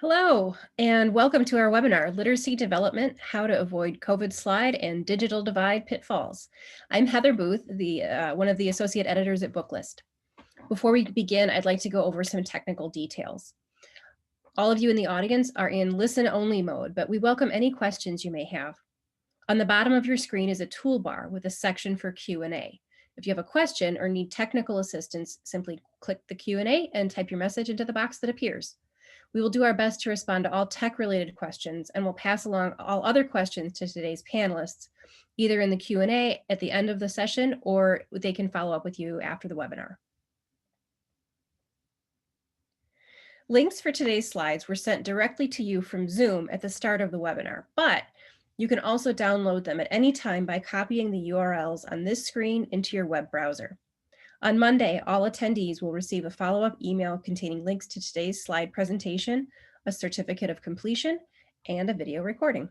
Hello, and welcome to our webinar, Literacy Development, How to Avoid COVID Slide and Digital Divide Pitfalls. I'm Heather Booth, one of the associate editors at Booklist. Before we begin, I'd like to go over some technical details. All of you in the audience are in listen-only mode, but we welcome any questions you may have. On the bottom of your screen is a toolbar with a section for Q&A. If you have a question or need technical assistance, simply click the Q&A and type your message into the box that appears. We will do our best to respond to all tech-related questions, and we'll pass along all other questions to today's panelists, either in the Q&A at the end of the session, or they can follow up with you after the webinar. Links for today's slides were sent directly to you from Zoom at the start of the webinar, but you can also download them at any time by copying the URLs on this screen into your web browser. On Monday, all attendees will receive a follow-up email containing links to today's slide presentation, a certificate of completion, and a video recording.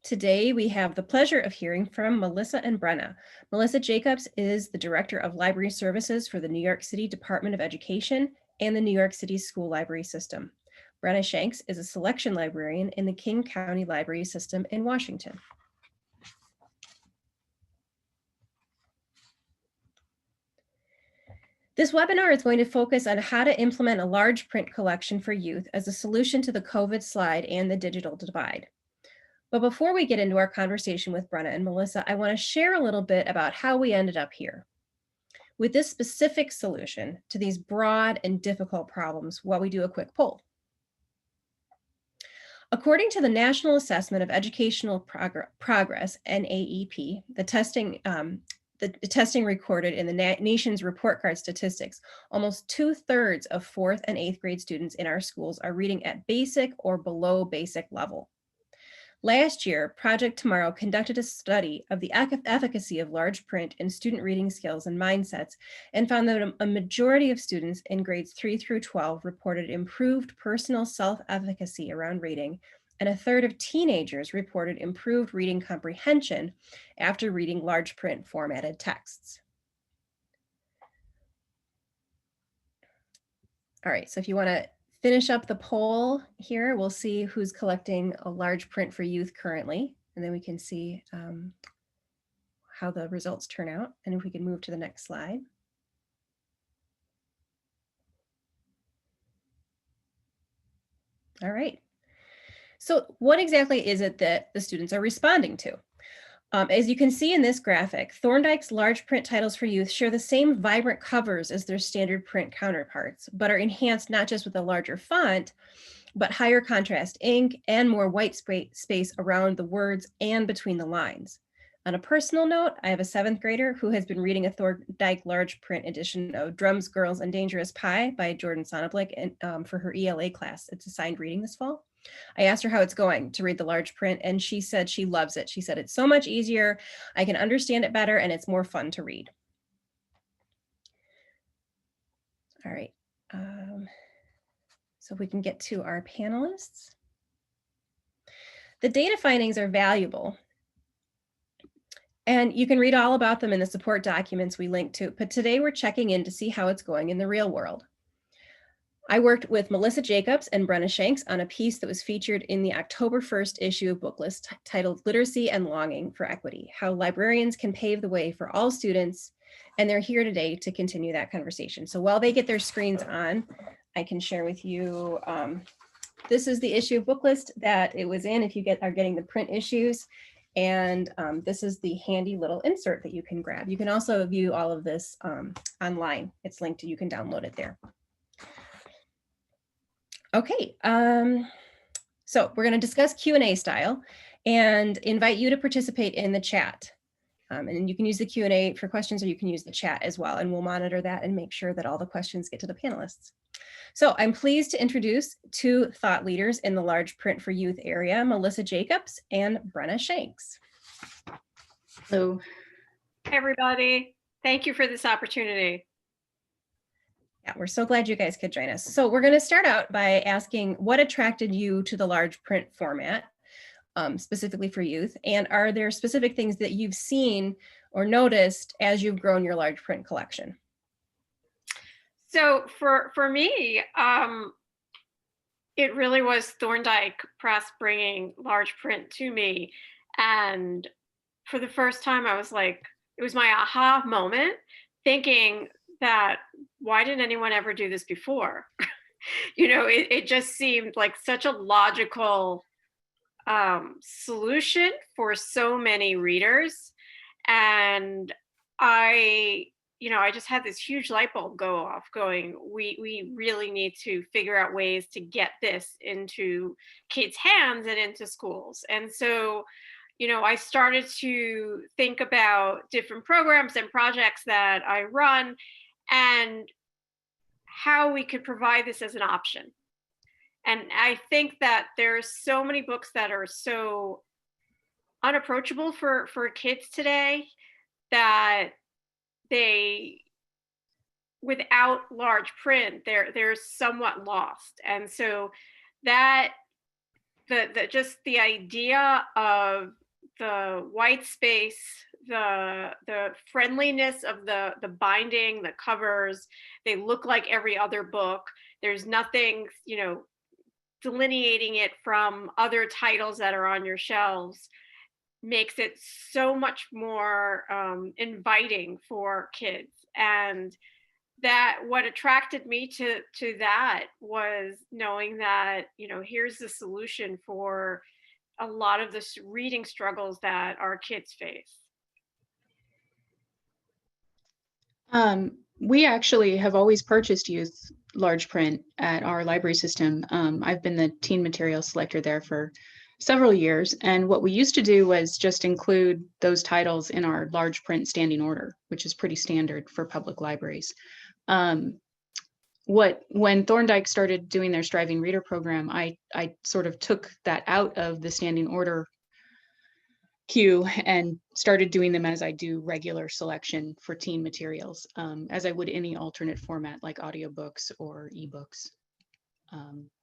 Today, we have the pleasure of hearing from Melissa and Brenna. Melissa Jacobs is the Director of Library Services for the New York City Department of Education and the New York City School Library System. Brenna Shanks is a selection librarian in the King County Library System in Washington. This webinar is going to focus on how to implement a large print collection for youth as a solution to the COVID slide and the digital divide. But before we get into our conversation with Brenna and Melissa, I want to share a little bit about how we ended up here. With this specific solution to these broad and difficult problems, while we do a quick poll. According to the National Assessment of Educational Progress, NAEP, the testing recorded in the nation's report card statistics, almost 2/3 of 4th and 8th grade students in our schools are reading at basic or below basic level. Last year, Project Tomorrow conducted a study of the efficacy of large print in student reading skills and mindsets and found that a majority of students in grades 3 through 12 reported improved personal self-efficacy around reading, and 1/3 of teenagers reported improved reading comprehension after reading large print formatted texts. All right, so if you want to finish up the poll here, we'll see who's collecting a large print for youth currently, and then we can see how the results turn out. And if we can move to the next slide. All right. So what exactly is it that the students are responding to? As you can see in this graphic, Thorndike's large print titles for youth share the same vibrant covers as their standard print counterparts, but are enhanced not just with a larger font, but higher contrast ink and more white space around the words and between the lines. On a personal note, I have a 7th grader who has been reading a Thorndike large print edition of Drums, Girls, and Dangerous Pie by Jordan Sonnenblick for her ELA class. It's assigned reading this fall. I asked her how it's going to read the large print, and she said she loves it. She said it's so much easier, I can understand it better, and it's more fun to read. All right, so if we can get to our panelists. The data findings are valuable, and you can read all about them in the support documents we link to, but today we're checking in to see how it's going in the real world. I worked with Melissa Jacobs and Brenna Shanks on a piece that was featured in the October 1st issue of Booklist titled Literacy and Longing for Equity, How Librarians Can Pave the Way for All Students, and they're here today to continue that conversation. So while they get their screens on, I can share with you, this is the issue of Booklist that it was in if you are getting the print issues, and this is the handy little insert that you can grab. You can also view all of this online. It's linked to, you can download it there. Okay, so we're going to discuss Q&A style and invite you to participate in the chat. And you can use the Q&A for questions, or you can use the chat as well, and we'll monitor that and make sure that all the questions get to the panelists. So I'm pleased to introduce 2 thought leaders in the large print for youth area, Melissa Jacobs and Brenna Shanks. Hello. Hey, everybody. Thank you for this opportunity. Yeah, we're so glad you guys could join us. So we're going to start out by asking what attracted you to the large print format, specifically for youth, and are there specific things that you've seen or noticed as you've grown your large print collection? So for me, it really was Thorndike Press bringing large print to me. And for the first time, I was like, it was my aha moment, thinking that why didn't anyone ever do this before? It just seemed like such a logical solution for so many readers. And I, I just had this huge light bulb go off going, we really need to figure out ways to get this into kids' hands and into schools. And so, I started to think about different programs and projects that I run and how we could provide this as an option. And I think that there's so many books that are so unapproachable for kids today that they, without large print, they're somewhat lost. And so that the just the idea of the white space, the friendliness of the binding, the covers, they look like every other book. There's nothing, delineating it from other titles that are on your shelves, makes it so much more inviting for kids. And that what attracted me to that was knowing that, here's the solution for a lot of the reading struggles that our kids face. We actually have always purchased youth large print at our library system. I've been the teen material selector there for several years. And what we used to do was just include those titles in our large print standing order, which is pretty standard for public libraries. When Thorndike started doing their Striving Reader program, I sort of took that out of the standing order queue and started doing them as I do regular selection for teen materials, as I would any alternate format like audiobooks or ebooks.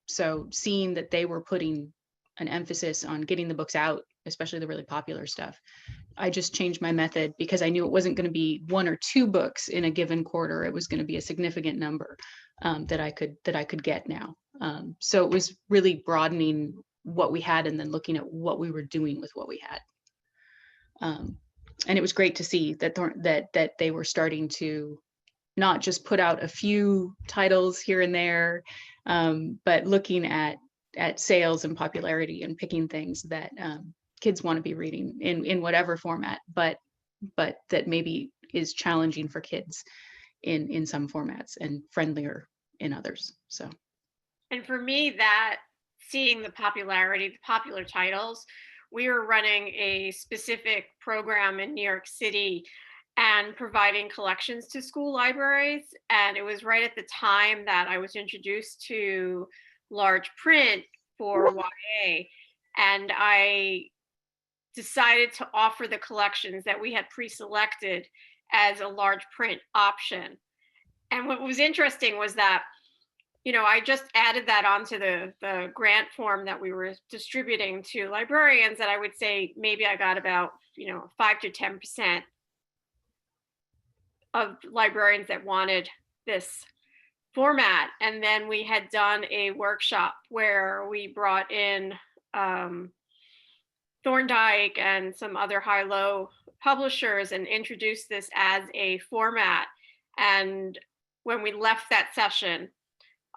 So seeing that they were putting an emphasis on getting the books out, especially the really popular stuff, I just changed my method because I knew it wasn't going to be one or two books in a given quarter. It was going to be a significant number that I could get now. So it was really broadening what we had and then looking at what we were doing with what we had. And it was great to see that they were starting to not just put out a few titles here and there, but looking at sales and popularity and picking things that kids want to be reading in whatever format, but that maybe is challenging for kids in some formats and friendlier in others. So, and for me, that seeing the popularity, the popular titles, we were running a specific program in New York City and providing collections to school libraries. And it was right at the time that I was introduced to large print for YA. And I decided to offer the collections that we had pre-selected as a large print option. And what was interesting was that, I just added that onto the grant form that we were distributing to librarians, and I would say maybe I got about, 5 to 10% of librarians that wanted this format. And then we had done a workshop where we brought in Thorndike and some other high-low publishers and introduced this as a format. And when we left that session,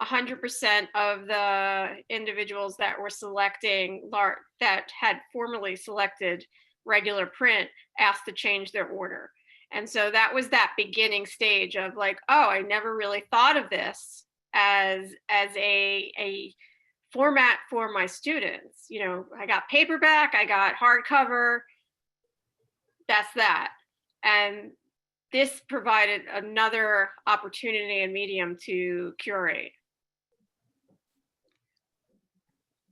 100% of the individuals that were selecting that had formerly selected regular print asked to change their order. And so that was that beginning stage of like, oh, I never really thought of this as a format for my students. I got paperback, I got hardcover, that's that. And this provided another opportunity and medium to curate.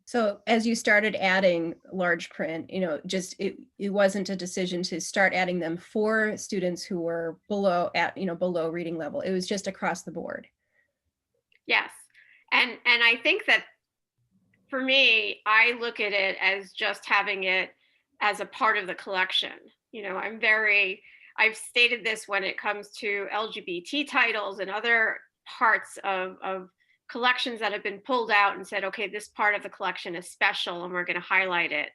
So as you started adding large print, just it wasn't a decision to start adding them for students who were below reading level. It was just across the board. Yes. And I think that for me, I look at it as just having it as a part of the collection. I've stated this when it comes to LGBT titles and other parts of collections that have been pulled out and said, okay, this part of the collection is special and we're going to highlight it.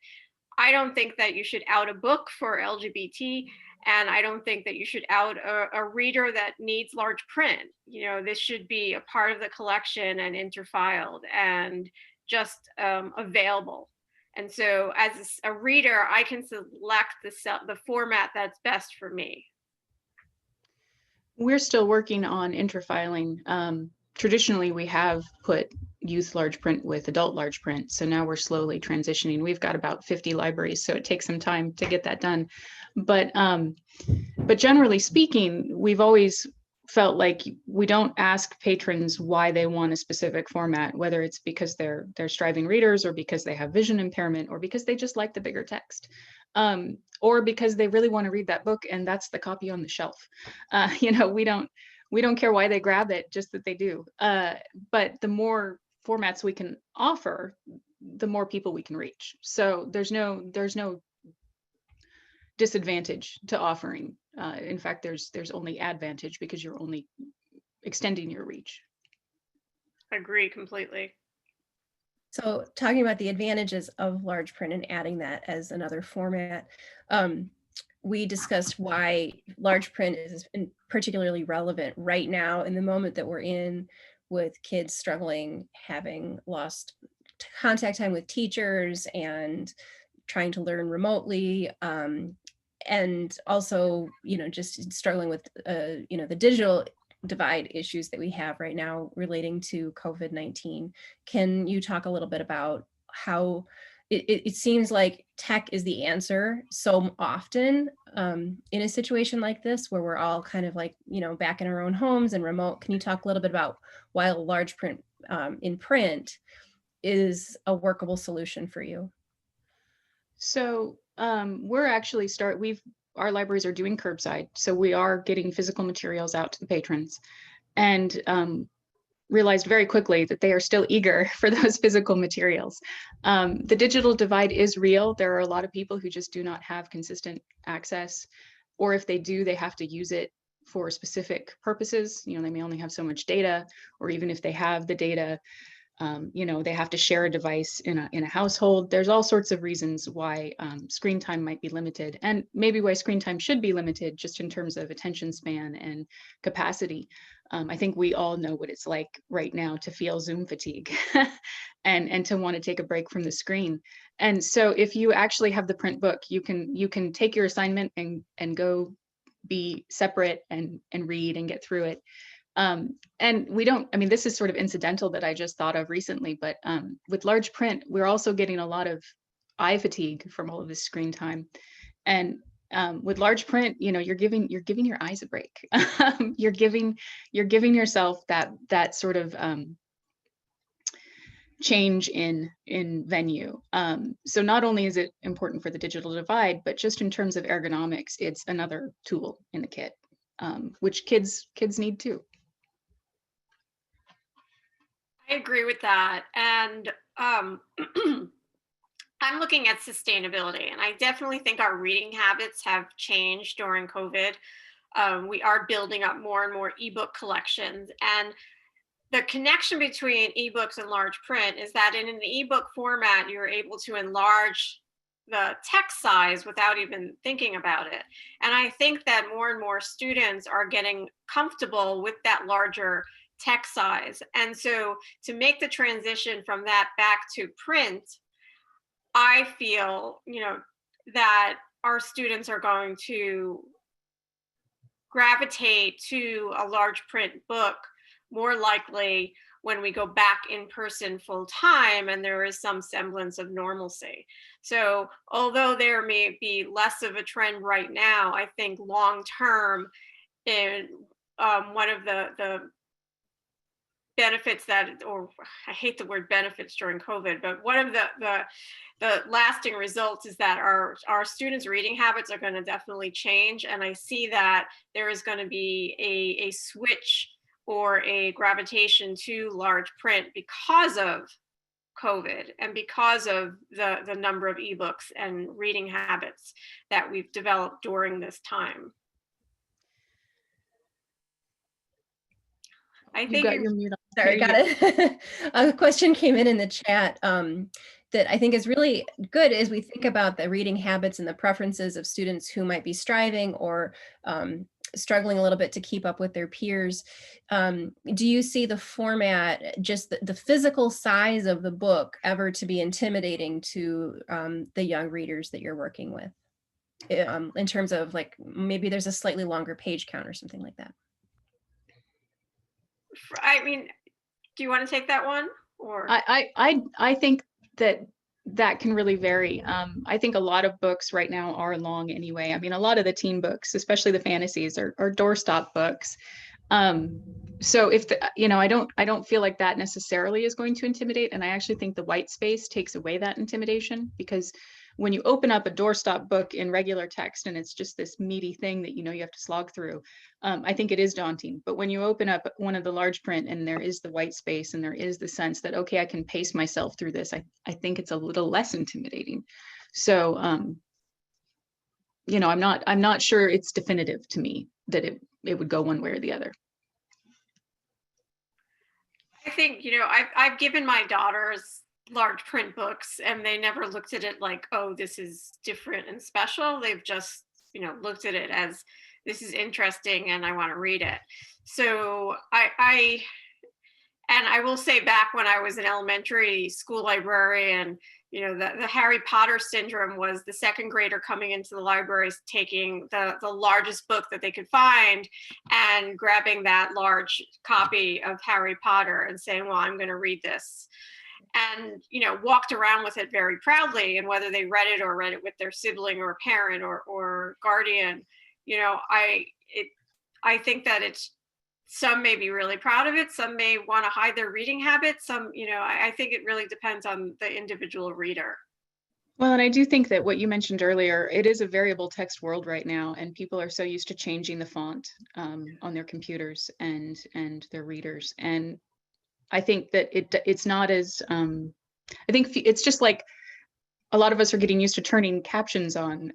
I don't think that you should out a book for LGBT, and I don't think that you should out a reader that needs large print. You know, this should be a part of the collection and interfiled and just available. And so as a reader, I can select the format that's best for me. We're still working on interfiling. Traditionally, we have put youth large print with adult large print. So now we're slowly transitioning. We've got about 50 libraries, so it takes some time to get that done. But generally speaking, we've always felt like we don't ask patrons why they want a specific format, whether it's because they're striving readers, or because they have vision impairment, or because they just like the bigger text, or because they really want to read that book and that's the copy on the shelf. You know, we don't care why they grab it, just that they do. But the more formats we can offer, the more people we can reach. So there's no disadvantage to offering. In fact, there's only advantage, because you're only extending your reach. Agree completely. So talking about the advantages of large print and adding that as another format, we discussed why large print is particularly relevant right now in the moment that we're in, with kids struggling, having lost contact time with teachers and trying to learn remotely, and also, just struggling with, the digital divide issues that we have right now relating to COVID-19. Can you talk a little bit about how it seems like tech is the answer so often, in a situation like this, where we're all kind of like, back in our own homes and remote? Can you talk a little bit about why a large print, in print, is a workable solution for you? So we're actually our libraries are doing curbside. So we are getting physical materials out to the patrons, and realized very quickly that they are still eager for those physical materials. The digital divide is real. There are a lot of people who just do not have consistent access, or if they do, they have to use it for specific purposes. They may only have so much data, or even if they have the data, they have to share a device in a household. There's all sorts of reasons why screen time might be limited, and maybe why screen time should be limited, just in terms of attention span and capacity. I think we all know what it's like right now to feel Zoom fatigue and to want to take a break from the screen. And so if you actually have the print book, you can take your assignment and go be separate and read and get through it. And this is sort of incidental that I just thought of recently, but with large print, we're also getting a lot of eye fatigue from all of this screen time. And with large print, you're giving your eyes a break. You're giving yourself that sort of change in venue. So not only is it important for the digital divide, but just in terms of ergonomics, it's another tool in the kit, which kids need too. I agree with that. And I'm looking at sustainability, and I definitely think our reading habits have changed during COVID. We are building up more and more ebook collections, and the connection between ebooks and large print is that in an ebook format, you're able to enlarge the text size without even thinking about it. And I think that more and more students are getting comfortable with that larger text size. And so to make the transition from that back to print, I feel, that our students are going to gravitate to a large print book more likely when we go back in person full time and there is some semblance of normalcy. So although there may be less of a trend right now, I think long term, in one of the benefits that, or I hate the word benefits during COVID, but one of the lasting results is that our students' reading habits are going to definitely change. And I see that there is going to be a switch or a gravitation to large print because of COVID and because of the number of ebooks and reading habits that we've developed during this time. I You think got in your mute on. Sorry, There got it. A question came in the chat that I think is really good as we think about the reading habits and the preferences of students who might be striving or struggling a little bit to keep up with their peers. Do you see the format, just the physical size of the book, ever to be intimidating to the young readers that you're working with? In terms of like, maybe there's a slightly longer page count or something like that. I mean, do you want to take that one? Or I think that can really vary. I think a lot of books right now are long anyway. I mean, a lot of the teen books, especially the fantasies, are doorstop books. So if I don't feel like that necessarily is going to intimidate. And I actually think the white space takes away that intimidation, because when you open up a doorstop book in regular text and it's just this meaty thing that you have to slog through, I think it is daunting. But when you open up one of the large print and there is the white space and there is the sense that, okay, I can pace myself through this, I think it's a little less intimidating. So I'm not sure it's definitive to me that it would go one way or the other. I think, I've given my daughters large print books and they never looked at it like, oh, this is different and special. They've just, looked at it as, this is interesting and I want to read it. So I will say, back when I was an elementary school librarian, the Harry Potter syndrome was the second grader coming into the libraries, taking the largest book that they could find and grabbing that large copy of Harry Potter and saying, well, I'm going to read this. And, walked around with it very proudly. And whether they read it with their sibling or parent or guardian, I think that some may be really proud of it. Some may want to hide their reading habits. Some, I think it really depends on the individual reader. Well, and I do think that what you mentioned earlier, it is a variable text world right now, and people are so used to changing the font on their computers and their readers. And I think that it's not as, I think it's just like a lot of us are getting used to turning captions on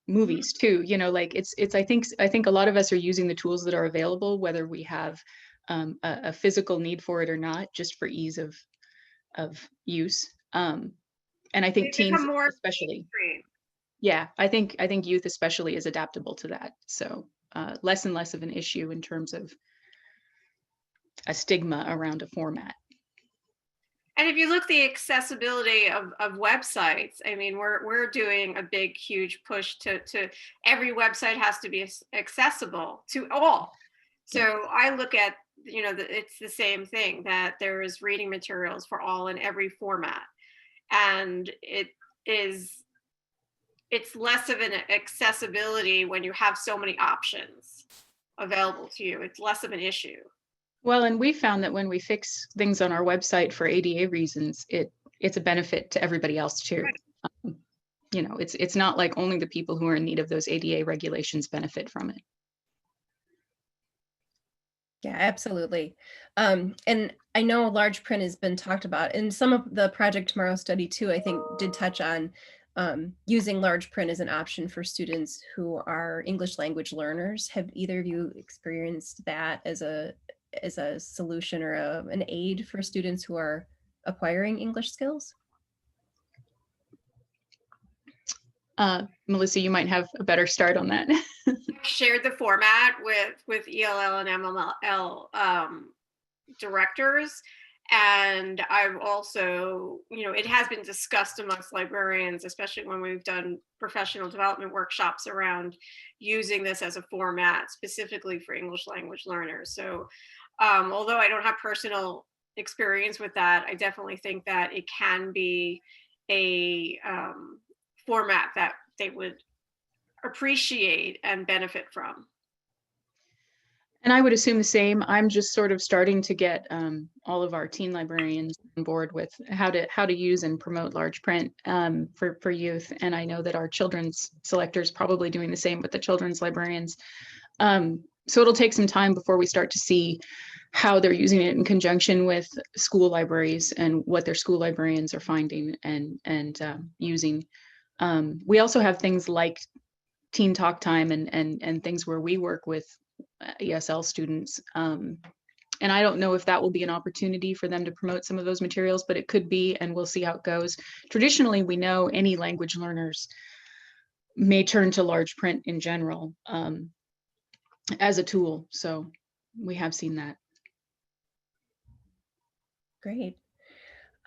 movies too. Like I think a lot of us are using the tools that are available, whether we have a physical need for it or not, just for ease of use. And I think teens especially, I think youth especially is adaptable to that. So less and less of an issue in terms of a stigma around a format. And if you look the accessibility of websites, I mean, we're doing a big, huge push to every website has to be accessible to all. So I look at, it's the same thing, that there is reading materials for all in every format. And it's less of an accessibility when you have so many options available to you. It's less of an issue. Well, and we found that when we fix things on our website for ADA reasons, it's a benefit to everybody else too. Right. It's not like only the people who are in need of those ADA regulations benefit from it. Yeah, absolutely. And I know large print has been talked about, and some of the Project Tomorrow study too, I think, did touch on using large print as an option for students who are English language learners. Have either of you experienced that as a solution or an aid for students who are acquiring English skills? Melissa, you might have a better start on that. Shared the format with ELL and MLL directors. And I've also, it has been discussed amongst librarians, especially when we've done professional development workshops around using this as a format specifically for English language learners. So although I don't have personal experience with that, I definitely think that it can be a format that they would appreciate and benefit from. And I would assume the same. I'm just sort of starting to get all of our teen librarians on board with how to use and promote large print for youth. And I know that our children's selectors probably doing the same with the children's librarians. So it'll take some time before we start to see how they're using it in conjunction with school libraries and what their school librarians are finding and using. We also have things like teen talk time and things where we work with ESL students And I don't know if that will be an opportunity for them to promote some of those materials, but it could be, and we'll see how it goes. Traditionally, we know any language learners may turn to large print in general as a tool. So we have seen that. Great.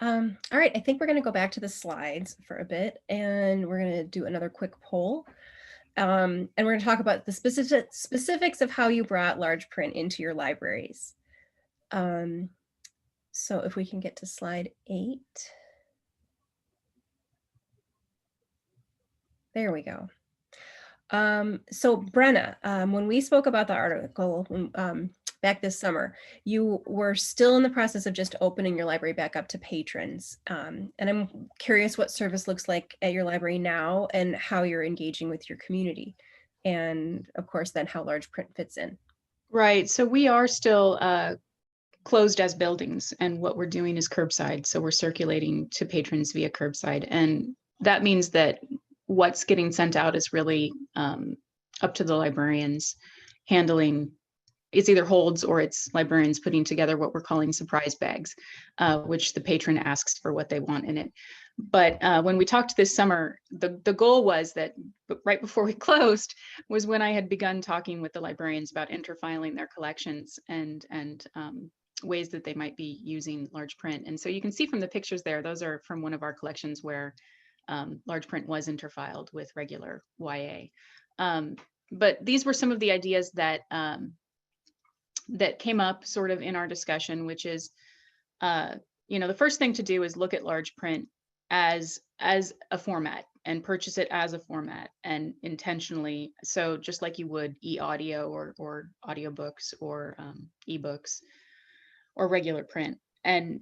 All right, I think we're going to go back to the slides for a bit, and we're going to do another quick poll. And we're going to talk about the specifics of how you brought large print into your libraries. So if we can get to slide 8. There we go. So Brenna, when we spoke about the article back this summer, you were still in the process of just opening your library back up to patrons. And I'm curious what service looks like at your library now and how you're engaging with your community. And of course, then how large print fits in. Right. So we are still closed as buildings, and what we're doing is curbside. So we're circulating to patrons via curbside. And that means that what's getting sent out is really up to the librarians handling. It's either holds or it's librarians putting together what we're calling surprise bags, which the patron asks for what they want in it. But when we talked this summer, the goal was that right before we closed was when I had begun talking with the librarians about interfiling their collections and ways that they might be using large print. And so you can see from the pictures there, those are from one of our collections where large print was interfiled with regular YA. But these were some of the ideas that that came up sort of in our discussion, which is, the first thing to do is look at large print as a format and purchase it as a format and intentionally. So just like you would e-audio or audiobooks or ebooks or regular print, and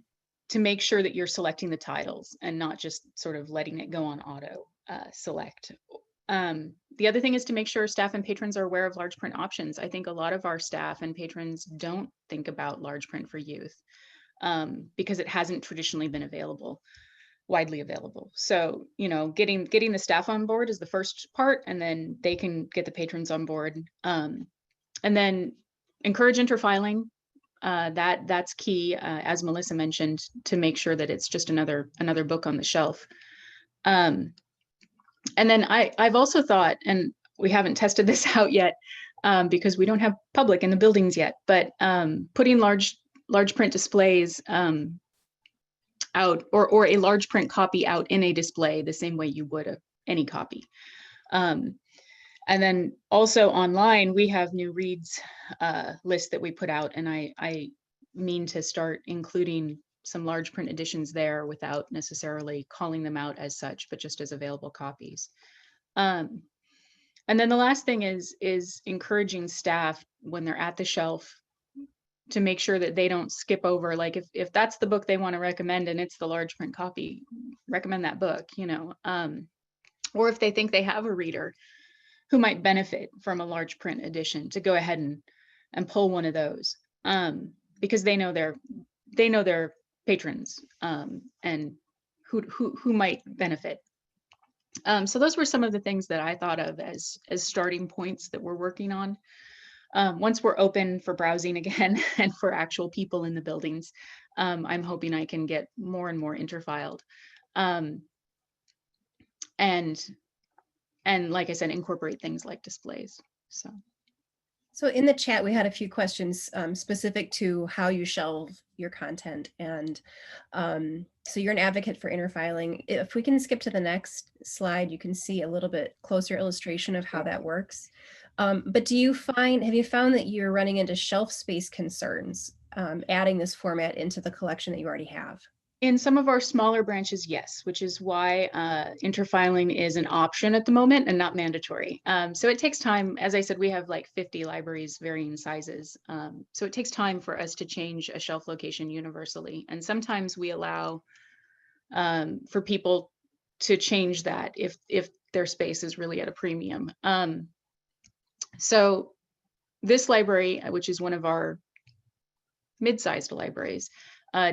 to make sure that you're selecting the titles and not just sort of letting it go on auto select. The other thing is to make sure staff and patrons are aware of large print options. I think a lot of our staff and patrons don't think about large print for youth because it hasn't traditionally been widely available. So, getting the staff on board is the first part, and then they can get the patrons on board. And then encourage interfiling. That's key, as Melissa mentioned, to make sure that it's just another book on the shelf. And then I've also thought, and we haven't tested this out yet because we don't have public in the buildings yet, but putting large print displays out or a large print copy out in a display the same way you would any copy. And then also online, we have new reads list that we put out, and I mean to start including some large print editions there without necessarily calling them out as such, but just as available copies. And then the last thing is encouraging staff when they're at the shelf to make sure that they don't skip over, like if that's the book they want to recommend and it's the large print copy, recommend that book, or if they think they have a reader who might benefit from a large print edition, to go ahead and pull one of those because they know their patrons and who might benefit. So those were some of the things that I thought of as starting points that we're working on. Once we're open for browsing again and for actual people in the buildings, I'm hoping I can get more and more interfiled. And like I said, incorporate things like displays. So in the chat, we had a few questions specific to how you shelve your content. And so you're an advocate for interfiling. If we can skip to the next slide, you can see a little bit closer illustration of how that works. But have you found that you're running into shelf space concerns adding this format into the collection that you already have? In some of our smaller branches, yes, which is why interfiling is an option at the moment and not mandatory. So it takes time. As I said, we have like 50 libraries, varying sizes. So it takes time for us to change a shelf location universally. And sometimes we allow for people to change that if their space is really at a premium. So this library, which is one of our mid-sized libraries,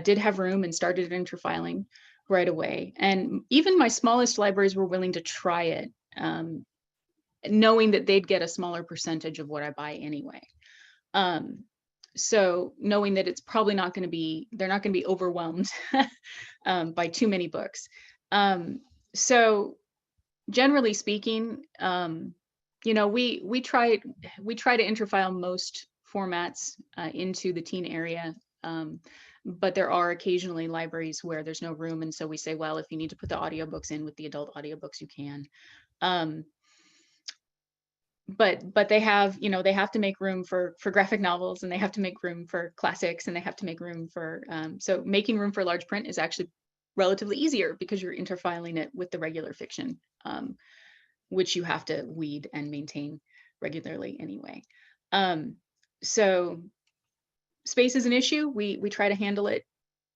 did have room and started interfiling right away. And even my smallest libraries were willing to try it, knowing that they'd get a smaller percentage of what I buy anyway. So knowing that it's probably not going to be, they're not going to be overwhelmed by too many books. So generally speaking, we try to interfile most formats into the teen area. But there are occasionally libraries where there's no room. And so we say, well, if you need to put the audiobooks in with the adult audiobooks, you can. But they have, they have to make room for graphic novels, and they have to make room for classics, and they have to make room for, so making room for large print is actually relatively easier because you're interfiling it with the regular fiction, which you have to weed and maintain regularly anyway. So space is an issue. We try to handle it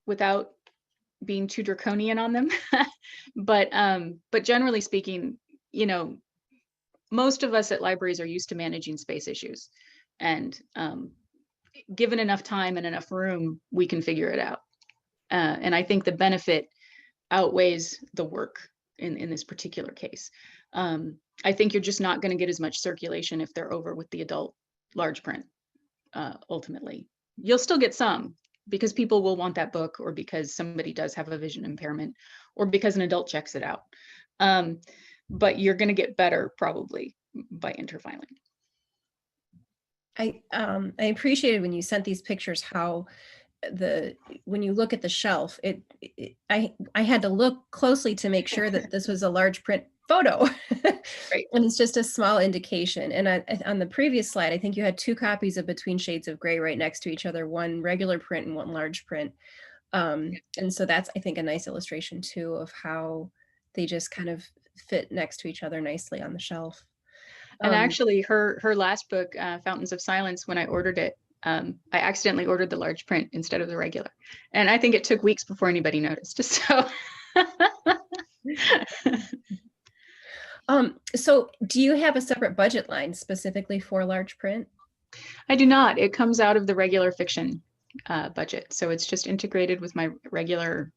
without being too draconian on them. But generally speaking, most of us at libraries are used to managing space issues, and given enough time and enough room, we can figure it out. And I think the benefit outweighs the work in this particular case. I think you're just not going to get as much circulation if they're over with the adult large print. Ultimately, you'll still get some, because people will want that book, or because somebody does have a vision impairment, or because an adult checks it out. But you're going to get better probably by interfiling. I appreciated when you sent these pictures how when you look at the shelf, I had to look closely to make sure that this was a large print photo. Right. And it's just a small indication. And on the previous slide, I think you had 2 copies of Between Shades of Gray right next to each other, one regular print and one large print. And so that's, I think, a nice illustration too of how they just kind of fit next to each other nicely on the shelf. And actually her last book, Fountains of Silence, when I ordered it, I accidentally ordered the large print instead of the regular. And I think it took weeks before anybody noticed. So so do you have a separate budget line specifically for large print? I do not. It comes out of the regular fiction budget. So it's just integrated with my regular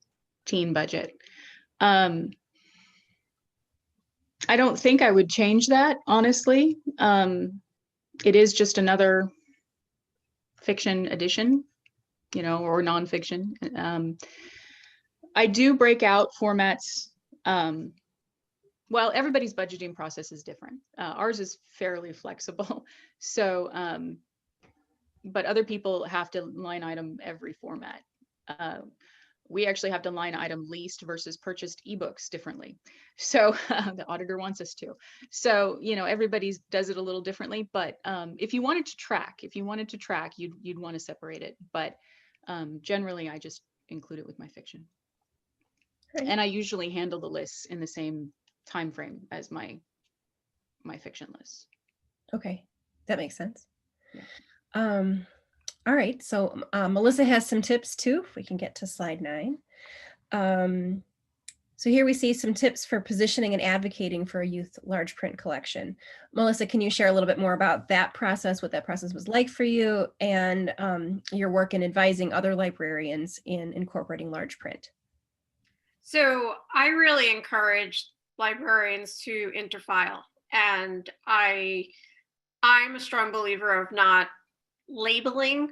teen budget. I don't think I would change that, honestly. It is just another fiction edition, or nonfiction. I do break out formats. Well, everybody's budgeting process is different. Ours is fairly flexible. So, but other people have to line item every format. We actually have to line item leased versus purchased ebooks differently. So the auditor wants us to. So, everybody does it a little differently. But if you wanted to track, you'd want to separate it. But generally, I just include it with my fiction. Right. And I usually handle the lists in the same time frame as my fiction lists. Okay, that makes sense. Yeah. All right, so Melissa has some tips too, if we can get to slide 9. So here we see some tips for positioning and advocating for a youth large print collection. Melissa, can you share a little bit more about that process, what that process was like for you, and your work in advising other librarians in incorporating large print? So I really encourage librarians to interfile, and I'm a strong believer of not labeling,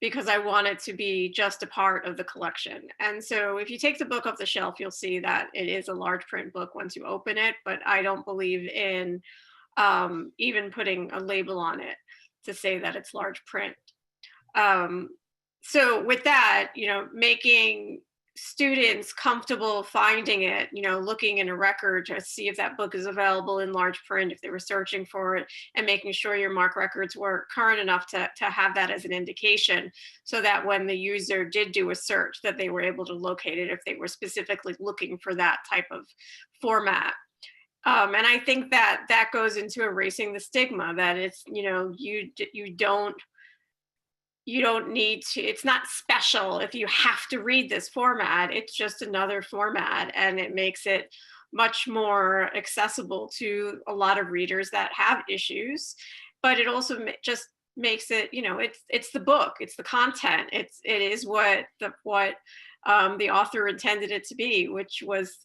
because I want it to be just a part of the collection. And so if you take the book off the shelf, you'll see that it is a large print book once you open it, but I don't believe in even putting a label on it to say that it's large print. So with that, making students comfortable finding it, looking in a record to see if that book is available in large print, if they were searching for it, and making sure your MARC records were current enough to have that as an indication, so that when the user did do a search, that they were able to locate it if they were specifically looking for that type of format. And I think that goes into erasing the stigma that it's, you don't need to, it's not special if you have to read this format. It's just another format, and it makes it much more accessible to a lot of readers that have issues. But it also just makes it, it's the book, it's the content, it is what the author intended it to be, which was,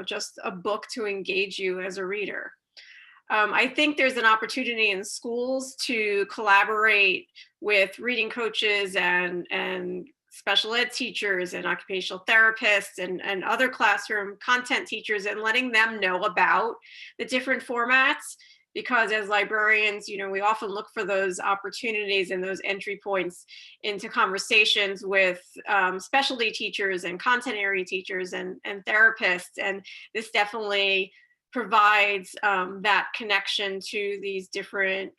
just a book to engage you as a reader. I think there's an opportunity in schools to collaborate with reading coaches and special ed teachers and occupational therapists and other classroom content teachers, and letting them know about the different formats. Because as librarians, we often look for those opportunities and those entry points into conversations with specialty teachers and content area teachers and therapists. And this definitely provides that connection to these different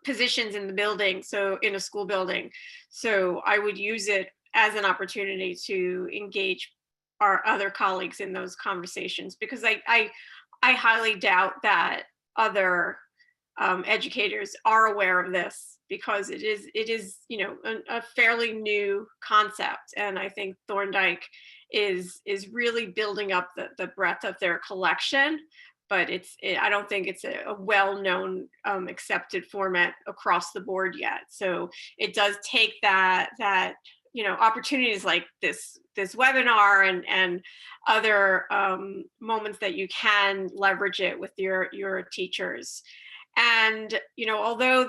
positions in the building, so in a school building. So I would use it as an opportunity to engage our other colleagues in those conversations, because I highly doubt that other educators are aware of this, because it is a fairly new concept, and I think Thorndike is really building up the breadth of their collection, but I don't think it's a well-known accepted format across the board yet. So it does take that opportunities like this webinar and other moments that you can leverage it with your teachers. And although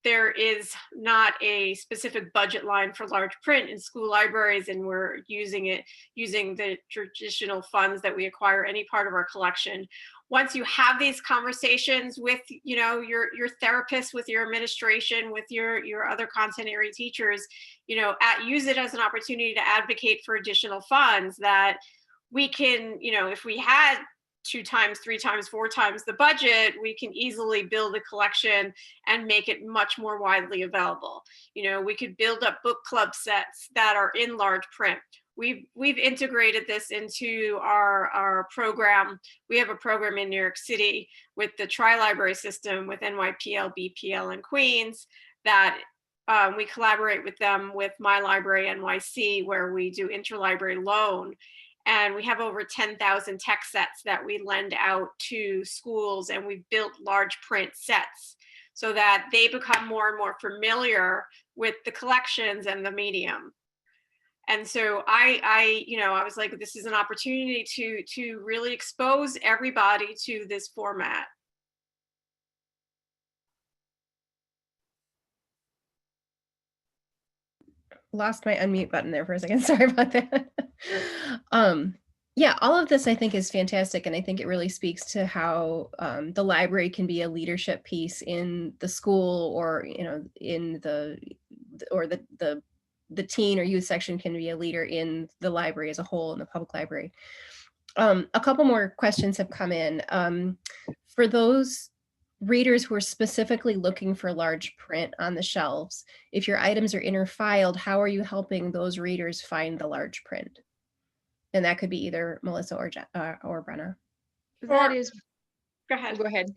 there is not a specific budget line for large print in school libraries, and we're using the traditional funds that we acquire any part of our collection. Once you have these conversations with your therapist, with your administration, with your other content area teachers, use it as an opportunity to advocate for additional funds that we can, if we had 2 times, 3 times, 4 times the budget, we can easily build a collection and make it much more widely available. We could build up book club sets that are in large print. We've integrated this into our program. We have a program in New York City with the Tri-Library system with NYPL, BPL, and Queens that we collaborate with them with My Library NYC, where we do interlibrary loan. And we have over 10,000 text sets that we lend out to schools, and we've built large print sets so that they become more and more familiar with the collections and the medium. And so I was like, this is an opportunity to really expose everybody to this format. Lost my unmute button there for a second. Sorry about that. Yeah, all of this I think is fantastic. And I think it really speaks to how the library can be a leadership piece in the school, or, in the teen or youth section can be a leader in the library as a whole, in the public library. A couple more questions have come in. For those readers who are specifically looking for large print on the shelves, if your items are interfiled, how are you helping those readers find the large print? And that could be either Melissa or Brenna. That is, go ahead. Go ahead.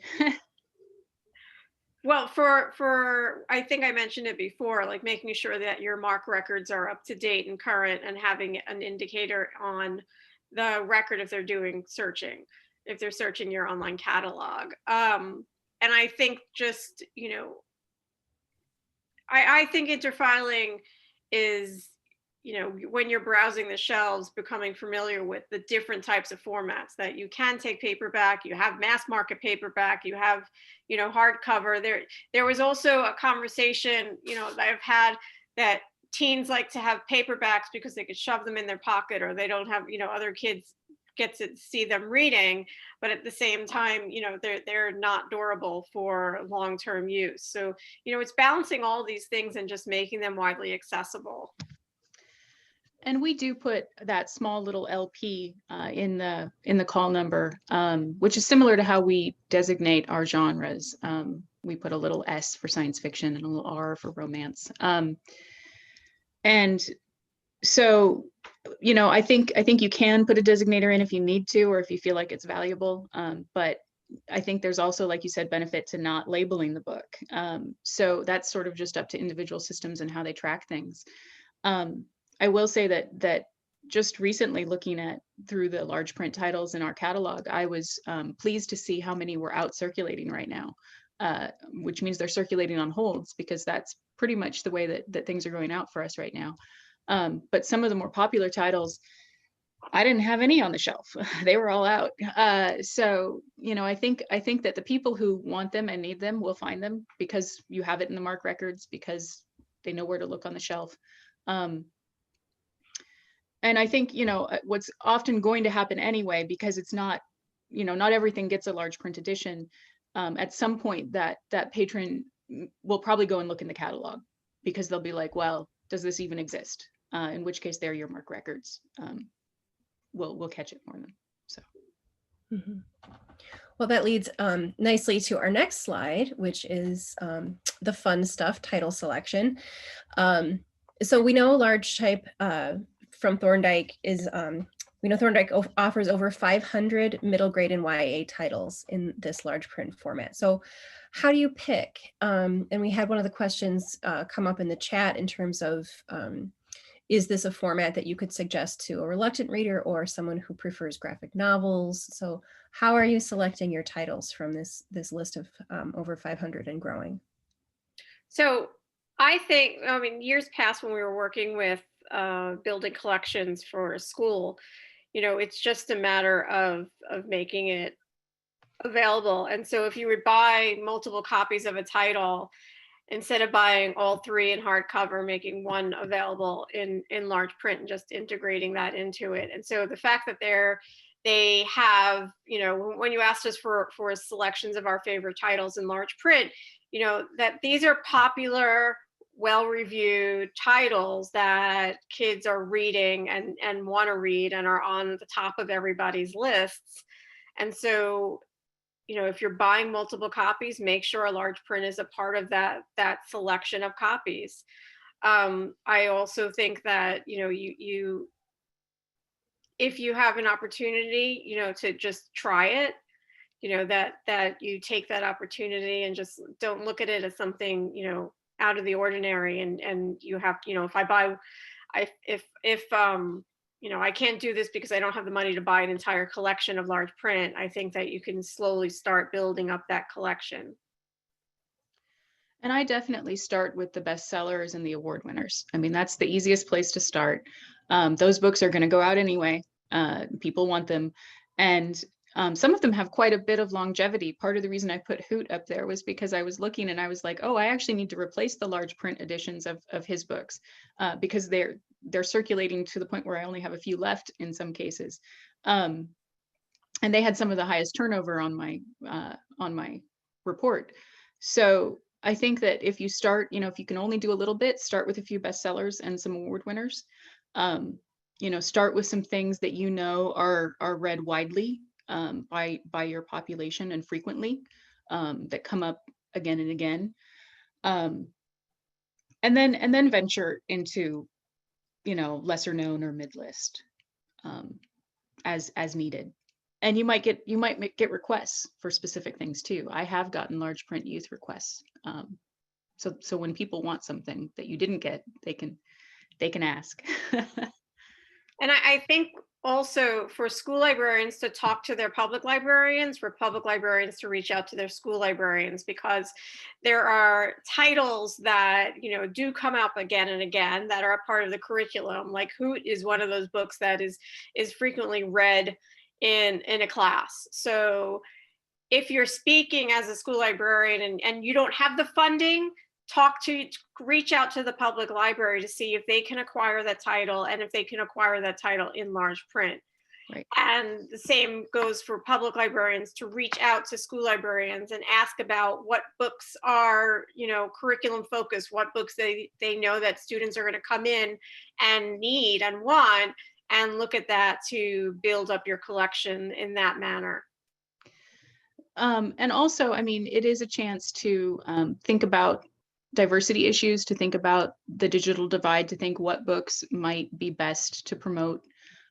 Well, for I think I mentioned it before, like making sure that your MARC records are up to date and current, and having an indicator on the record if they're doing searching, if they're searching your online catalog. And I think just, I think interfiling is, when you're browsing the shelves, becoming familiar with the different types of formats that you can take paperback. You have mass market paperback, you have, hardcover. There was also a conversation, that I've had, that teens like to have paperbacks because they could shove them in their pocket, or they don't have, other kids get to see them reading, but at the same time, they're not durable for long-term use. So, it's balancing all these things and just making them widely accessible. And we do put that small little LP in the call number, which is similar to how we designate our genres. We put a little S for science fiction and a little R for romance. And so, I think you can put a designator in if you need to, or if you feel like it's valuable. But I think there's also, like you said, benefit to not labeling the book. So that's sort of just up to individual systems and how they track things. I will say that just recently, looking at through the large print titles in our catalog, I was pleased to see how many were out circulating right now, which means they're circulating on holds, because that's pretty much the way that things are going out for us right now. But some of the more popular titles, I didn't have any on the shelf. They were all out. So, I think that the people who want them and need them will find them because you have it in the MARC records, because they know where to look on the shelf. And I think, what's often going to happen anyway, because it's not, not everything gets a large print edition. At some point that patron will probably go and look in the catalog, because they'll be like, well, does this even exist? In which case they're your MARC records. We'll catch it for them. So. Mm-hmm. Well, that leads nicely to our next slide, which is the fun stuff, title selection. So we know large type from Thorndike is, we know Thorndike offers over 500 middle grade and YA titles in this large print format. So how do you pick? And we had one of the questions come up in the chat in terms of, is this a format that you could suggest to a reluctant reader or someone who prefers graphic novels? So how are you selecting your titles from this list of over 500 and growing? So I think, years past when we were working with building collections for a school, it's just a matter of making it available. And so if you would buy multiple copies of a title, instead of buying all three in hardcover, making one available in large print and just integrating that into it. And so the fact that they have, when you asked us for selections of our favorite titles in large print, that these are popular, well-reviewed titles that kids are reading and want to read and are on the top of everybody's lists. And so, if you're buying multiple copies, make sure a large print is a part of that selection of copies. I also think that, you if you have an opportunity, to just try it, that you take that opportunity and just don't look at it as something, out of the ordinary. And you have, if I buy, I can't do this because I don't have the money to buy an entire collection of large print, I think that you can slowly start building up that collection. And I definitely start with the bestsellers and the award winners. I mean, that's the easiest place to start. Those books are going to go out anyway. People want them. And some of them have quite a bit of longevity. Part of the reason I put Hoot up there was because I was looking and I was like, oh, I actually need to replace the large print editions of his books because they're circulating to the point where I only have a few left in some cases. And they had some of the highest turnover on my report. So I think that if you start, if you can only do a little bit, start with a few bestsellers and some award winners. Start with some things that are read widely by your population and frequently, that come up again and again, and then venture into lesser known or mid list as needed. And you might get requests for specific things too. I have gotten large print youth requests. So when people want something that you didn't get, they can ask. And I think also for school librarians to talk to their public librarians, for public librarians to reach out to their school librarians, because there are titles that, do come up again and again that are a part of the curriculum. Like Hoot is one of those books that is frequently read in a class. So if you're speaking as a school librarian and you don't have the funding, reach out to the public library to see if they can acquire that title and if they can acquire that title in large print. Right. And the same goes for public librarians to reach out to school librarians and ask about what books are, curriculum focused, what books they know that students are going to come in and need and want, and look at that to build up your collection in that manner. And also, it is a chance to think about diversity issues, to think about the digital divide, to think what books might be best to promote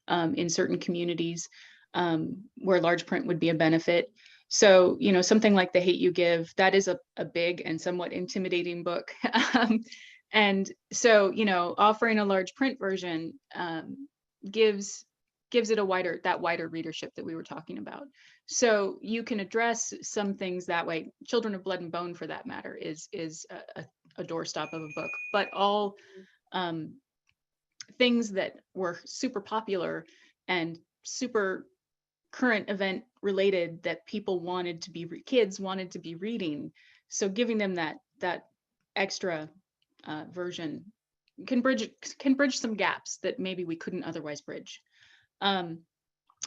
in certain communities where large print would be a benefit. So, something like The Hate U Give, that is a big and somewhat intimidating book. And so, offering a large print version gives it that wider readership that we were talking about. So you can address some things that way. Children of Blood and Bone, for that matter, is a doorstop of a book, but all things that were super popular and super current event related that people wanted to be, kids wanted to be reading. So giving them that extra version can bridge some gaps that maybe we couldn't otherwise bridge.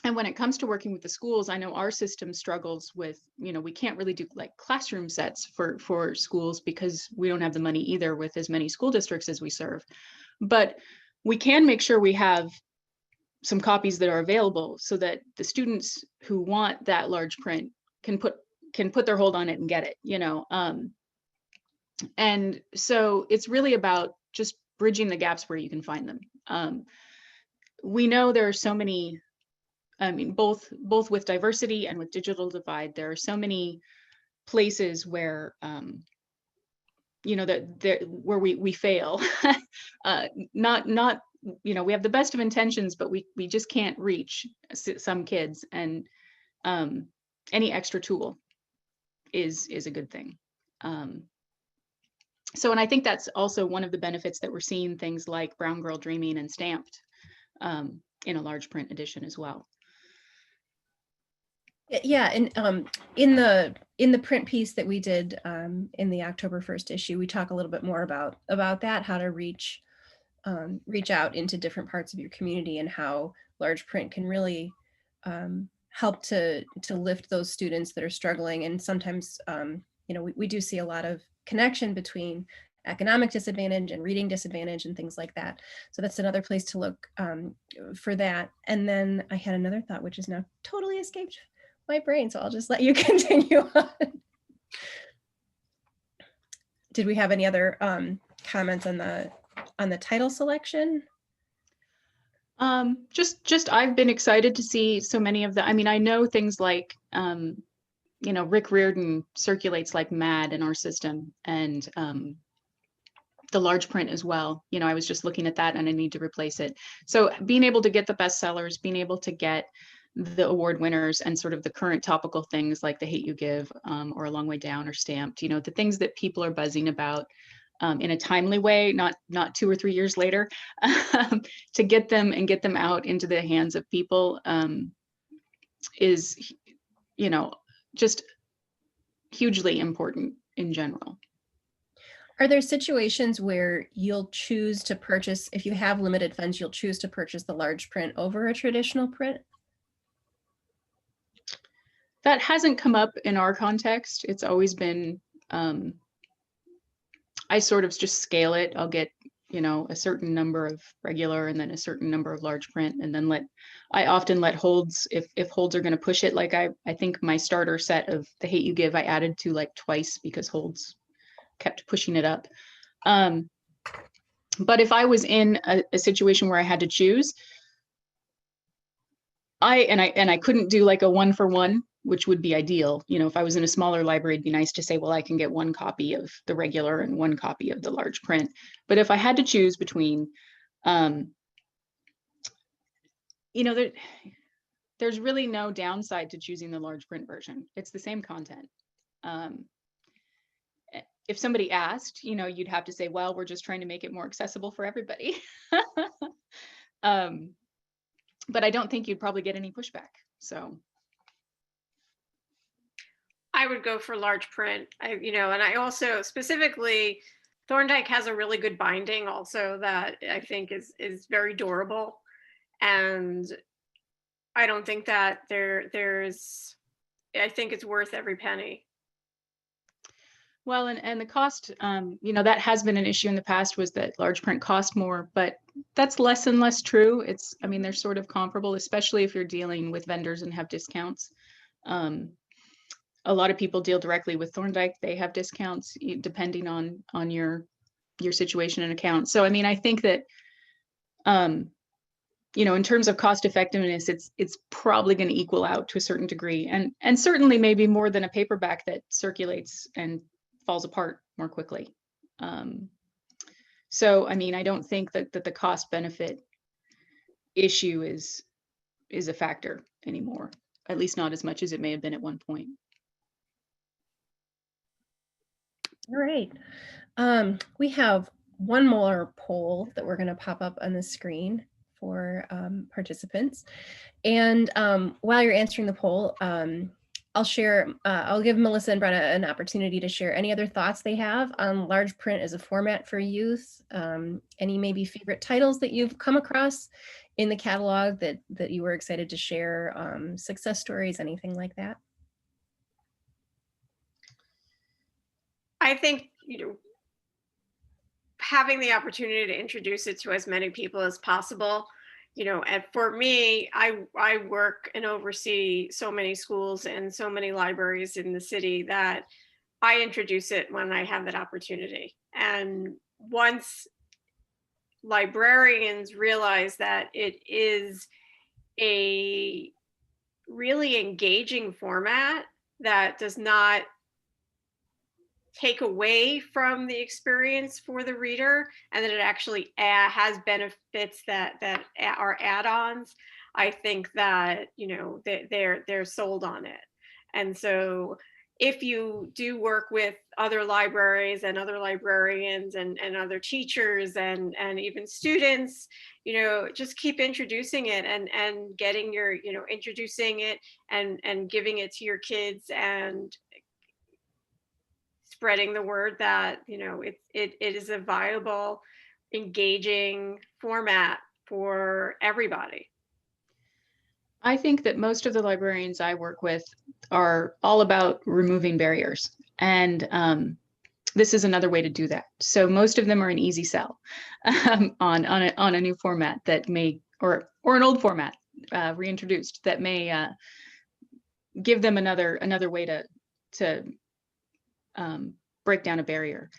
And when it comes to working with the schools, I know our system struggles with, we can't really do like classroom sets for schools because we don't have the money either with as many school districts as we serve. But we can make sure we have some copies that are available so that the students who want that large print can put their hold on it and get it, and so it's really about just bridging the gaps where you can find them. We know there are so many, I mean, both with diversity and with digital divide, there are so many places where, where we fail. Not, we have the best of intentions, but we just can't reach some kids, and any extra tool is a good thing. So, and I think that's also one of the benefits that we're seeing things like Brown Girl Dreaming and Stamped in a large print edition as well. Yeah, and in the print piece that we did in the October 1st issue, we talk a little bit more about that, how to reach out into different parts of your community, and how large print can really help to lift those students that are struggling. And sometimes, we do see a lot of connection between economic disadvantage and reading disadvantage and things like that. So that's another place to look for that. And then I had another thought, which is now totally escaped my brain, so I'll just let you continue on. Did we have any other comments on the title selection? Just I've been excited to see so many of the, I mean, I know things like, Rick Riordan circulates like mad in our system, and the large print as well. I was just looking at that and I need to replace it. So being able to get the bestsellers, being able to get the award winners and sort of the current topical things like The Hate U Give or A Long Way Down or Stamped, the things that people are buzzing about in a timely way, not 2 or 3 years later, to get them out into the hands of people is, just hugely important in general. Are there situations where you'll choose to purchase, if you have limited funds, you'll choose to purchase the large print over a traditional print? That hasn't come up in our context. It's always been, I sort of just scale it. I'll get, a certain number of regular and then a certain number of large print, and then I often let holds, if holds are going to push it. Like I think my starter set of The Hate U Give, I added to like twice because holds kept pushing it up. But if I was in a situation where I had to choose, I couldn't do like a 1-for-1, which would be ideal. If I was in a smaller library, it'd be nice to say, well, I can get 1 copy of the regular and 1 copy of the large print. But if I had to choose between, there's really no downside to choosing the large print version. It's the same content. If somebody asked, you'd have to say, well, we're just trying to make it more accessible for everybody. But I don't think you'd probably get any pushback. So I would go for large print. And I also specifically, Thorndike has a really good binding also that I think is very durable. And I don't think that I think it's worth every penny. Well, and the cost, that has been an issue in the past, was that large print cost more, but that's less and less true. They're sort of comparable, especially if you're dealing with vendors and have discounts. A lot of people deal directly with Thorndike. They have discounts depending on your situation and account. So, I think that, in terms of cost effectiveness, it's probably going to equal out to a certain degree, and certainly maybe more than a paperback that circulates and falls apart more quickly. So, I don't think that the cost benefit issue is a factor anymore, at least not as much as it may have been at one point. All right. We have one more poll that we're going to pop up on the screen for participants. And while you're answering the poll, I'll give Melissa and Brenna an opportunity to share any other thoughts they have on large print as a format for youth, any maybe favorite titles that you've come across in the catalog that you were excited to share, success stories, anything like that. I think, having the opportunity to introduce it to as many people as possible, and for me, I work and oversee so many schools and so many libraries in the city that I introduce it when I have that opportunity. And once librarians realize that it is a really engaging format that does not take away from the experience for the reader, and that it actually has benefits that are add-ons, I think that they're sold on it. And so if you do work with other libraries and other librarians and other teachers and even students, just keep introducing it and getting your, introducing it and giving it to your kids and spreading the word that it is a viable, engaging format for everybody. I think that most of the librarians I work with are all about removing barriers, and this is another way to do that. So most of them are an easy sell on a new format that may, or an old format reintroduced, that may give them another way to break down a barrier.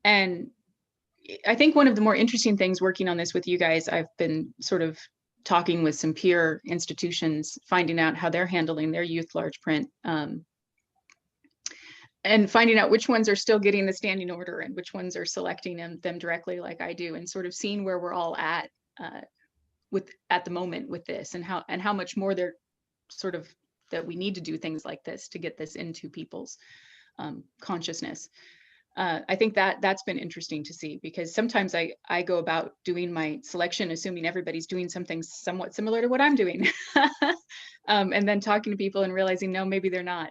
And I think one of the more interesting things working on this with you guys, I've been sort of talking with some peer institutions, finding out how they're handling their youth large print, and finding out which ones are still getting the standing order and which ones are selecting them directly like I do, and sort of seeing where we're all at the moment with this, and how much more they're sort of that we need to do things like this to get this into people's consciousness. I think that's been interesting to see, because sometimes I go about doing my selection assuming everybody's doing something somewhat similar to what I'm doing, and then talking to people and realizing no, maybe they're not.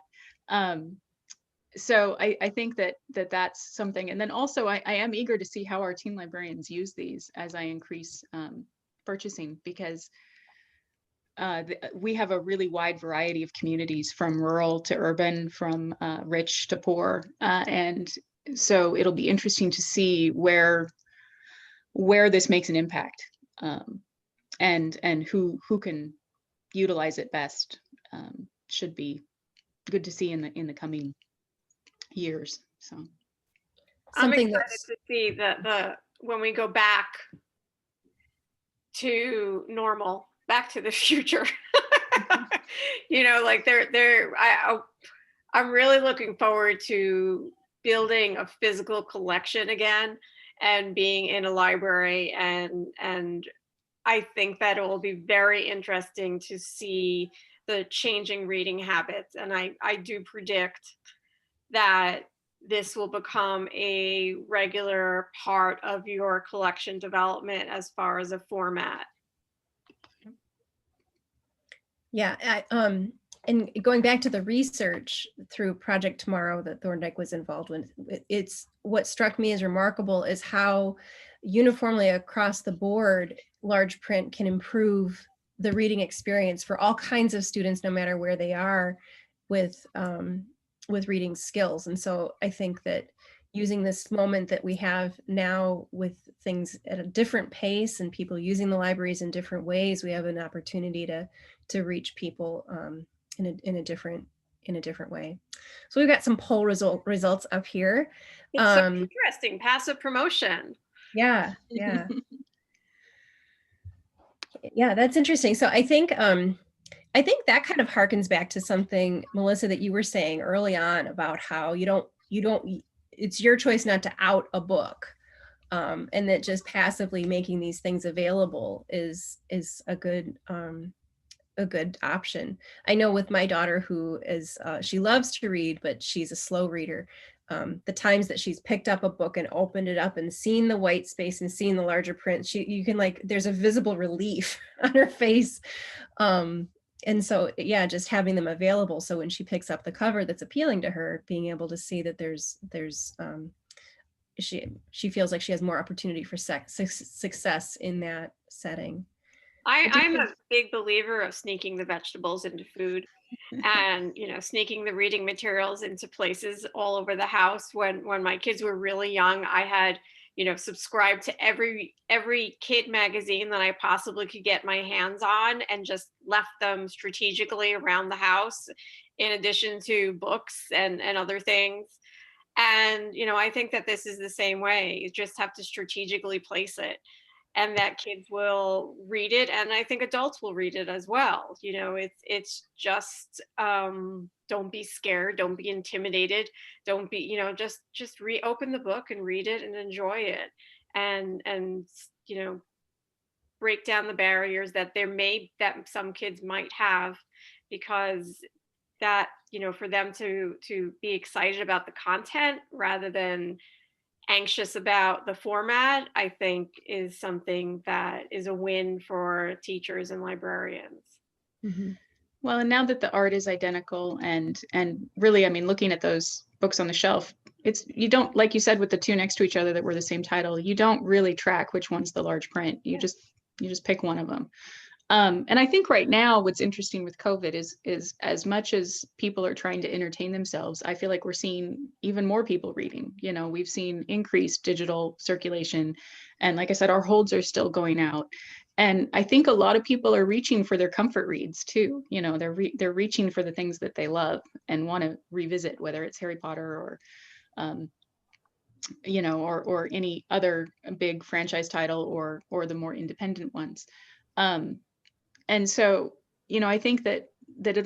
So I think that's something. And then also I am eager to see how our teen librarians use these as I increase purchasing, because we have a really wide variety of communities, from rural to urban, from rich to poor, and so it'll be interesting to see where this makes an impact, and who can utilize it best. Should be good to see in the coming years. So I'm excited to see the when we go back to normal, back to the future. Like I'm really looking forward to building a physical collection again and being in a library, and I think that it will be very interesting to see the changing reading habits. And I do predict that this will become a regular part of your collection development as far as a format. Yeah, and going back to the research through Project Tomorrow that Thorndike was involved with, it's what struck me as remarkable is how uniformly across the board large print can improve the reading experience for all kinds of students, no matter where they are with reading skills. And so I think that using this moment that we have now with things at a different pace and people using the libraries in different ways, we have an opportunity to reach people in a different way. So we've got some poll results up here. It's so interesting. Passive promotion. Yeah. Yeah, that's interesting. So I think that kind of harkens back to something, Melissa, that you were saying early on about how you don't it's your choice not to out a book, and that just passively making these things available is a good option. I know with my daughter, who is she loves to read, but she's a slow reader. the times that she's picked up a book and opened it up and seen the white space and seen the larger print, you can like, there's a visible relief on her face. And so, yeah, just having them available. So when she picks up the cover that's appealing to her, being able to see that she feels like she has more opportunity for success in that setting. I'm a big believer of sneaking the vegetables into food and, you know, sneaking the reading materials into places all over the house. When my kids were really young, I had, you know, subscribed to every kid magazine that I possibly could get my hands on and just left them strategically around the house in addition to books and other things. And, you know, I think that this is the same way. You just have to strategically place it and that kids will read it. And I think adults will read it as well. You know, it's just don't be scared, don't be intimidated, don't be, you know, just reopen the book and read it and enjoy it. And you know, break down the barriers that some kids might have, because that, you know, for them to be excited about the content rather than anxious about the format, I think is something that is a win for teachers and librarians. Mm-hmm. Well, and now that the art is identical and really, I mean, looking at those books on the shelf, you don't, like you said, with the two next to each other that were the same title, you don't really track which one's the large print. You just pick one of them. And I think right now what's interesting with COVID is as much as people are trying to entertain themselves, I feel like we're seeing even more people reading. You know, we've seen increased digital circulation. And like I said, our holds are still going out. And I think a lot of people are reaching for their comfort reads too. You know, they're reaching for the things that they love and want to revisit, whether it's Harry Potter or you know, or any other big franchise title or the more independent ones. And so, you know, I think that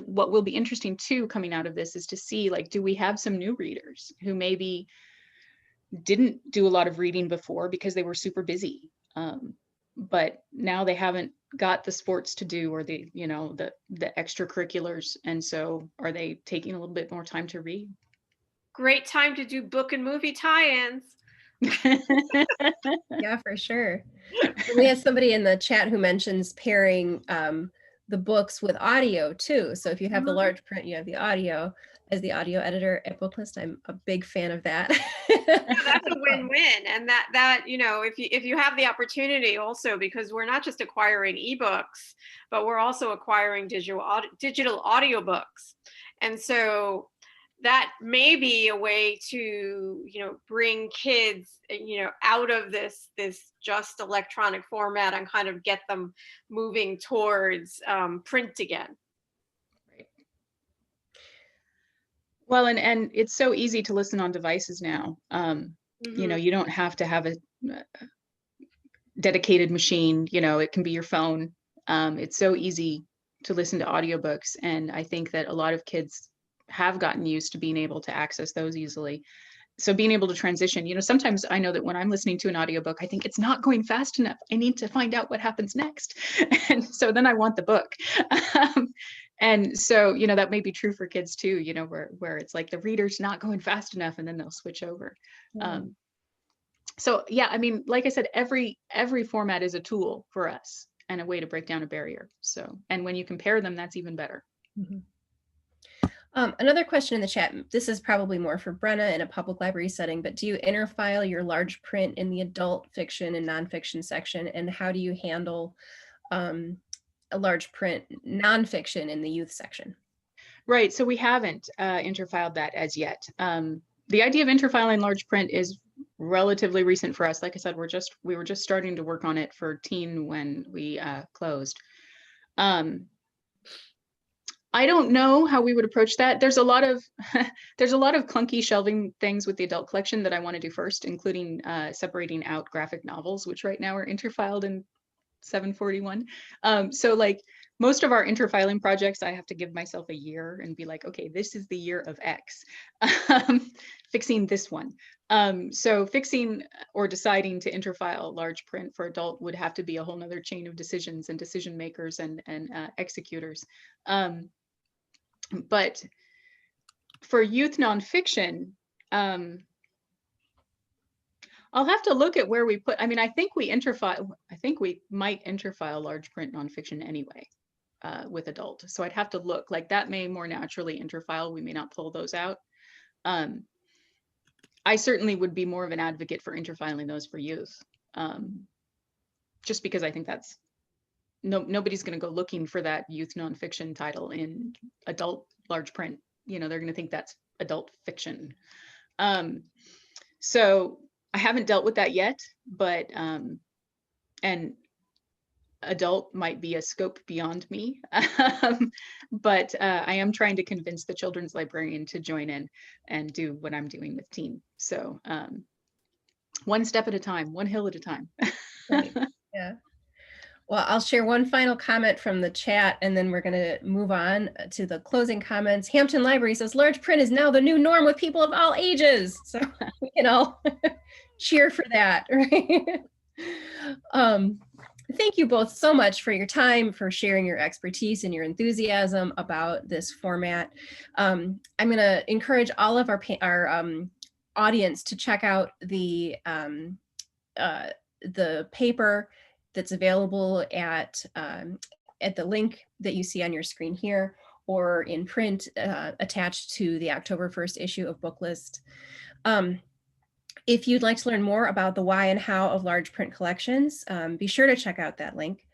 what will be interesting too coming out of this is to see, like, do we have some new readers who maybe didn't do a lot of reading before because they were super busy, but now they haven't got the sports to do or the, you know, the extracurriculars, and so are they taking a little bit more time to read? Great time to do book and movie tie-ins. Yeah, for sure. We have somebody in the chat who mentions pairing the books with audio too. So if you have the large print, you have the audio. As the audio editor at Booklist, I'm a big fan of that. Yeah, that's a win-win. And that, you know, if you have the opportunity also, because we're not just acquiring ebooks, but we're also acquiring digital audiobooks. And so that may be a way to, you know, bring kids, you know, out of this just electronic format and kind of get them moving towards print again. Right. Well, and it's so easy to listen on devices now. You know, you don't have to have a dedicated machine. You know, it can be your phone. It's so easy to listen to audiobooks, and I think that a lot of kids have gotten used to being able to access those easily. So being able to transition, you know, sometimes I know that when I'm listening to an audiobook, I think it's not going fast enough. I need to find out what happens next. And so then I want the book. And so, you know, that may be true for kids too, you know, where it's like the reader's not going fast enough and then they'll switch over. So yeah, I mean, like I said, every format is a tool for us and a way to break down a barrier. So, and when you compare them, that's even better. Mm-hmm. Another question in the chat, this is probably more for Brenna in a public library setting, but do you interfile your large print in the adult fiction and nonfiction section? And how do you handle a large print nonfiction in the youth section? Right, so we haven't interfiled that as yet. The idea of interfiling large print is relatively recent for us. Like I said, we were just starting to work on it for teen when we closed. I don't know how we would approach that. There's a lot of clunky shelving things with the adult collection that I want to do first, including separating out graphic novels, which right now are interfiled in 741. So like most of our interfiling projects, I have to give myself a year and be like, okay, this is the year of X, fixing this one. So fixing or deciding to interfile large print for adult would have to be a whole nother chain of decisions and decision makers and executors. But for youth nonfiction, I'll have to look at where we put, I mean, I think we might interfile large print nonfiction anyway with adult. So I'd have to look, like that may more naturally interfile. We may not pull those out. I certainly would be more of an advocate for interfiling those for youth. Just because I think that's, nobody's going to go looking for that youth nonfiction title in adult large print. You know, they're going to think that's adult fiction. So I haven't dealt with that yet, but and adult might be a scope beyond me. But I am trying to convince the children's librarian to join in and do what I'm doing with teen. So one step at a time, one hill at a time. Right. Yeah. Well, I'll share one final comment from the chat, and then we're going to move on to the closing comments. Hampton Library says, large print is now the new norm with people of all ages. So we can all cheer for that, right? Thank you both so much for your time, for sharing your expertise and your enthusiasm about this format. I'm going to encourage all of our audience to check out the paper that's available at the link that you see on your screen here, or in print attached to the October 1st issue of Booklist. If you'd like to learn more about the why and how of large print collections, be sure to check out that link.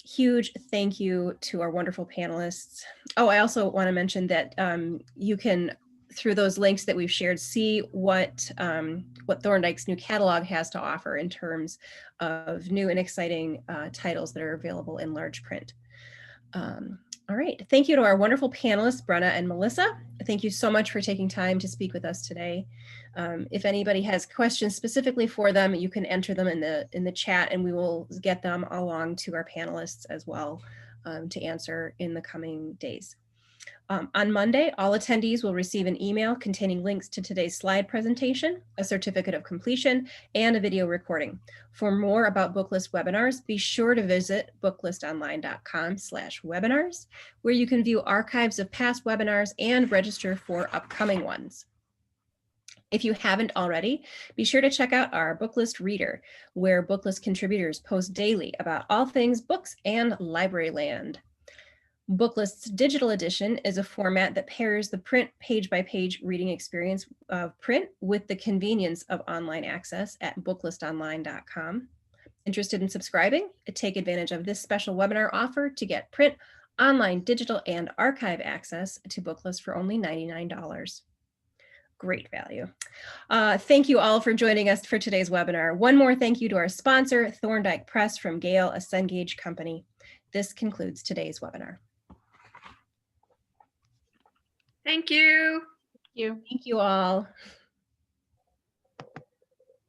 Huge thank you to our wonderful panelists. Oh, I also want to mention that you can, through those links that we've shared, see what Thorndike's new catalog has to offer in terms of new and exciting titles that are available in large print. All right, thank you to our wonderful panelists, Brenna and Melissa. Thank you so much for taking time to speak with us today. If anybody has questions specifically for them, you can enter them in the chat, and we will get them along to our panelists as well to answer in the coming days. On Monday, all attendees will receive an email containing links to today's slide presentation, a certificate of completion, and a video recording. For more about Booklist webinars, be sure to visit booklistonline.com/webinars, where you can view archives of past webinars and register for upcoming ones. If you haven't already, be sure to check out our Booklist Reader, where Booklist contributors post daily about all things books and library land. Booklist's digital edition is a format that pairs the print page-by-page reading experience of print with the convenience of online access at booklistonline.com. Interested in subscribing? Take advantage of this special webinar offer to get print, online, digital, and archive access to Booklist for only $99. Great value. Thank you all for joining us for today's webinar. One more thank you to our sponsor, Thorndike Press from Gale, a Cengage company. This concludes today's webinar. Thank you. Thank you. Thank you all.